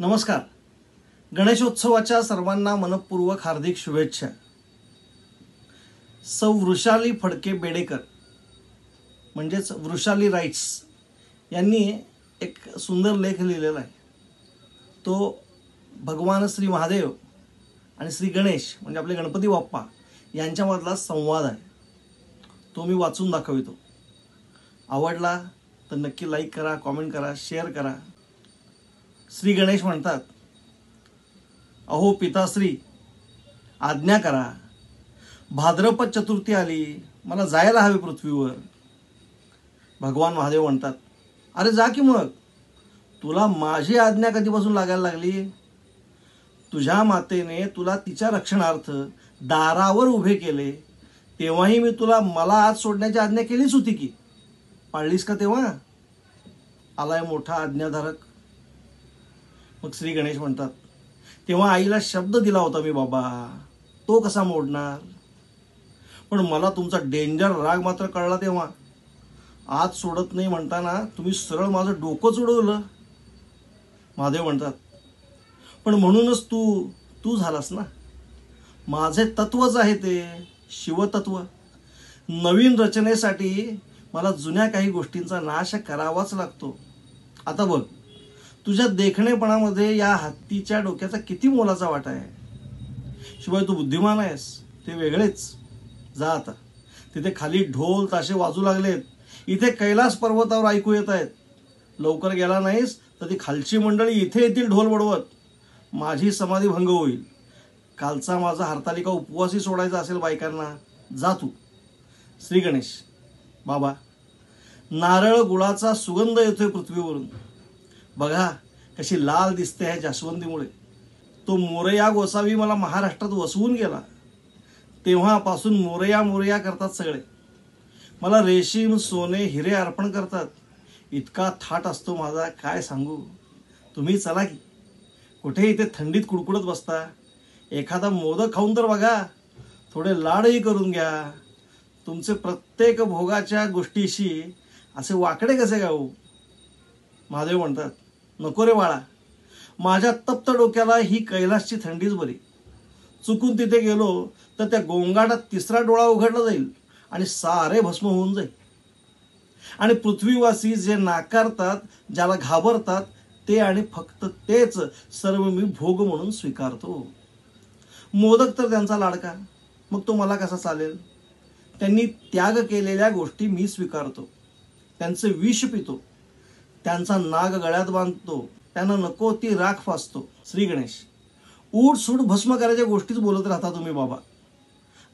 नमस्कार. गणेशोत्सवाच्या सर्वांना मनपूर्वक हार्दिक शुभेच्छा. सौ वृषाली फडके बेडेकर म्हणजेच वृषाली राईट्स यांनी एक सुंदर लेख लिहिलेला आहे. तो भगवान श्री महादेव आणि श्री गणेश म्हणजे आपले गणपती बाप्पा यांच्यामधला संवाद आहे. तो मी वाचून दाखवितो. आवडला तर नक्की लाईक करा, कॉमेंट करा, शेअर करा. श्री गणेश म्हणतात, अहो पिताश्री, आज्ञा करा. भाद्रपद चतुर्थी आली, मला जायला हवे पृथ्वीवर. भगवान महादेव म्हणतात, अरे जा की मग. तुला माझी आज्ञा कधीपासून लागायला लागली? तुझ्या मातेने तुला तिच्या रक्षणार्थ दारावर उभे केले, तेव्हाही मी तुला मला आत सोडण्याची आज्ञा केलीच होती की. पाळलीस का तेव्हा? आलाय मोठा आज्ञाधारक. मग श्री गणेश म्हणतात, तेव्हा आईला शब्द दिला होता मी बाबा, तो कसा मोडणार? पण मला तुमचा डेंजर राग मात्र कळला तेव्हा. आत सोडत नाही म्हणताना तुम्ही सरळ माझं डोकंच उडवलं. महादेव म्हणतात, पण म्हणूनच तू झालास ना. माझे तत्वच आहे ते शिवतत्व. नवीन रचनेसाठी मला जुन्या काही गोष्टींचा नाश करावाच लागतो. आता बघ, तुझ्या देखणेपणामध्ये या हत्तीच्या डोक्याचा किती मोलाचा वाटा आहे. शिवाय तू बुद्धिमान आहेस ते वेगळेच. जा आता. तिथे खाली ढोल ताशे वाजू लागलेत, इथे कैलास पर्वतावर ऐकू येत आहेत. लवकर गेला नाहीस तर ती खालची मंडळी इथे येतील ढोल बडवत. माझी समाधी भंग होईल. कालचा माझा हरतालिका उपवासही सोडायचा असेल बायकांना. जा तू. श्री गणेश, बाबा, नारळ गुळाचा सुगंध येतोय पृथ्वीवरून. बघा कशी लाल दिसते आहे जास्वंदीमुळे. तो मोरया गोसावी मला महाराष्ट्रात वसवून गेला. तेव्हापासून मोरया मोरया करतात सगळे. मला रेशीम सोने हिरे अर्पण करतात. इतका थाट असतो माझा, काय सांगू. तुम्ही चला की. कुठे इथे थंडीत कुडकुडत बसता. एखादा मोदक खाऊन तर बघा. थोडे लाडही करून घ्या. तुमचे प्रत्येक भोगाच्या गोष्टीशी असे वाकडे कसे गाऊ? महादेव म्हणतात, नको रे बाळा. माझ्या तप्त डोक्याला ही कैलासची थंडीच बरी. चुकून तिथे गेलो तर त्या गोंगाटात तिसरा डोळा उघडला जाईल आणि सारे भस्म होऊन जाईल. आणि पृथ्वीवासी जे नाकारतात, ज्याला घाबरतात, ते आणि फक्त तेच सर्व मी भोग म्हणून स्वीकारतो. मोदक तर त्यांचा लाडका, मग तो मला कसा चालेल? त्यांनी त्याग केलेल्या गोष्टी मी स्वीकारतो. त्यांचे विष पितो. त्यांचा नाग गळ्यात बांधतो. त्यांना नको ती राख फासतो. श्री गणेश, उठ सूट भस्म करायच्या गोष्टीच बोलत राहता तुम्ही बाबा.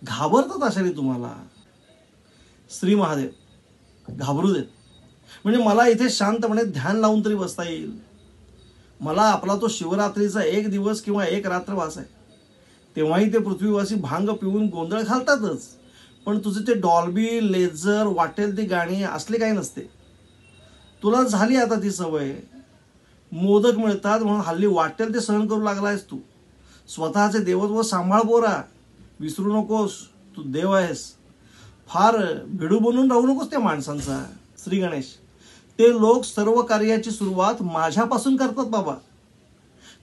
घाबरतात आशारी तुम्हाला. श्री महादेव, घाबरू देत. म्हणजे मला इथे शांतपणे ध्यान लावून तरी बसता येईल. मला आपला तो शिवरात्रीचा एक दिवस किंवा एक रात्र वास आहे. तेव्हाही ते पृथ्वीवासी भांग पिऊन गोंधळ घालतातच. पण तुझे ते डॉल्बी, लेझर, वाटेल ती गाणी असले काही नसते. तुला झाली आता ती सवय. मोदक मिळतात म्हणून हल्ली वाटेल ते सहन करू लागलायस तू. स्वतःचे देवत्व सांभाळ पोरा. विसरू नकोस तू देव आहेस. फार भिडू बनून राहू नकोस त्या माणसांचा. श्री गणेश, ते लोक सर्व कार्याची सुरुवात माझ्यापासून करतात बाबा.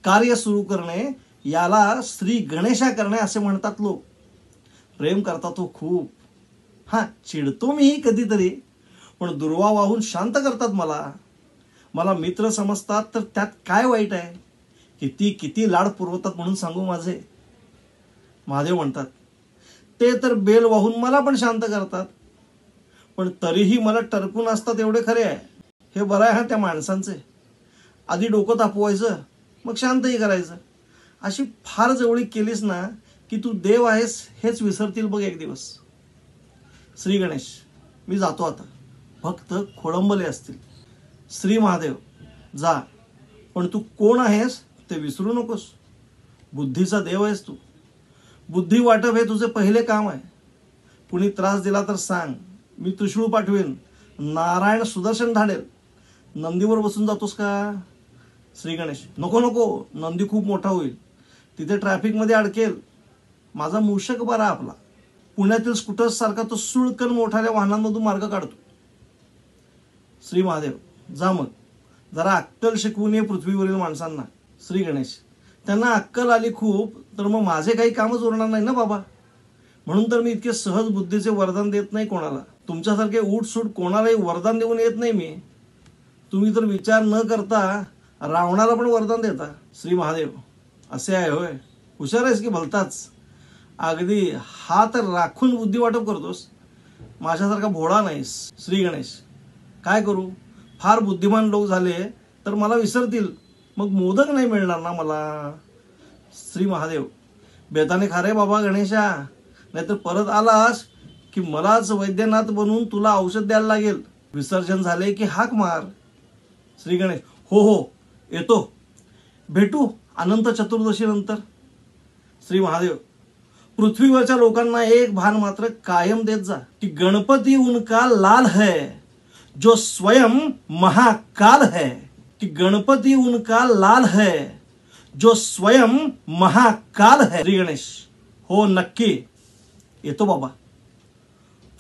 कार्य सुरू करणे याला श्री गणेशा करणे असे म्हणतात लोक. प्रेम करता तो खूप. हां, चिडतो मीही कधीतरी, पण दुर्वा वाहून शांत करतात मला. मला मित्र समजतात तर त्यात काय वाईट आहे? किती किती लाड पुरवतात म्हणून सांगू माझे. महादेव म्हणतात, ते तर बेल वाहून मला पण शांत करतात. पण तरीही मला टरकून असतात एवढे खरे आहे. हे बरं आहे हा त्या माणसांचे. आधी डोकं तापवायचं, मग शांतही करायचं. अशी फार जवळीक केलीस ना की तू देव आहेस हेच विसरतील बघ एक दिवस. श्री गणेश, मी जातो आता. भक्त खोळंबले असतील. श्री महादेव, जा. पण तू कोण आहेस ते विसरू नकोस. बुद्धीचा देव आहेस तू. बुद्धी वाटप हे तुझे पहिले काम आहे. कुणी त्रास दिला तर सांग, मी त्रिशूळ पाठवेन. नारायण सुदर्शन धाडेल. नंदीवर बसून जातोस का? श्री गणेश, नको नको. नंदी खूप मोठा होईल. तिथे ट्रॅफिकमध्ये अडकेल. माझा मूषक बरा आपला. पुण्यातील स्कूटर्ससारखा तो सुळकन मोठ्या वाहनांमधून मार्ग काढतो. श्री महादेव, जा मग. जरा अक्कल शिकवून ये पृथ्वीवरील माणसांना. श्री गणेश. त्यांना अक्कल आली खूप, तर मग माझे काही कामच उरणार नाही ना बाबा. म्हणून तर मी इतके सहज बुद्धीचे वरदान देत नाही कोणाला. तुमच्यासारखे उठसूट कोणालाही वरदान देऊन येत नाही मी. तुम्ही तर विचार न करता रावणाला पण वरदान देता. श्री महादेव असे आहे होय. हुशार आहेस की भलताच. अगदी हात राखून बुद्धी वाटप करतोस. माझ्यासारखा भोळा नाहीस श्री गणेश. काय करू, फार बुद्धिमान लोक झाले तर मला विसरतील, मग मोदक नाही मिळणार ना मला. श्री महादेव बेताने खा रे बाबा गणेशा, नाहीतर परत आलास की मलाच वैद्यनाथ बनवून तुला औषध द्यायला लागेल. विसर्जन झाले की हाक मार. श्री गणेश हो हो येतो, भेटू अनंत चतुर्दशी नंतर. श्री महादेव पृथ्वीवरच्या लोकांना एक भान मात्र कायम देत जा की गणपती उनका लाल है जो स्वयं महाकाल है. कि गणपती उनका लाल है जो स्वयं महाकाल है. श्री गणेश हो नक्की येतो बाबा.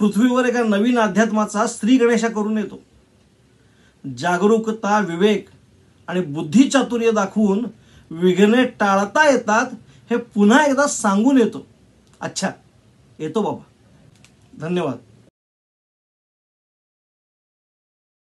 पृथ्वीवर एका नवीन अध्यात्माचा श्री गणेशा करून येतो. जागरूकता, विवेक आणि बुद्धिचातुर्य दाखवून विघ्ने टाळता येतात हे पुन्हा एकदा सांगून येतो. अच्छा येतो बाबा. धन्यवाद.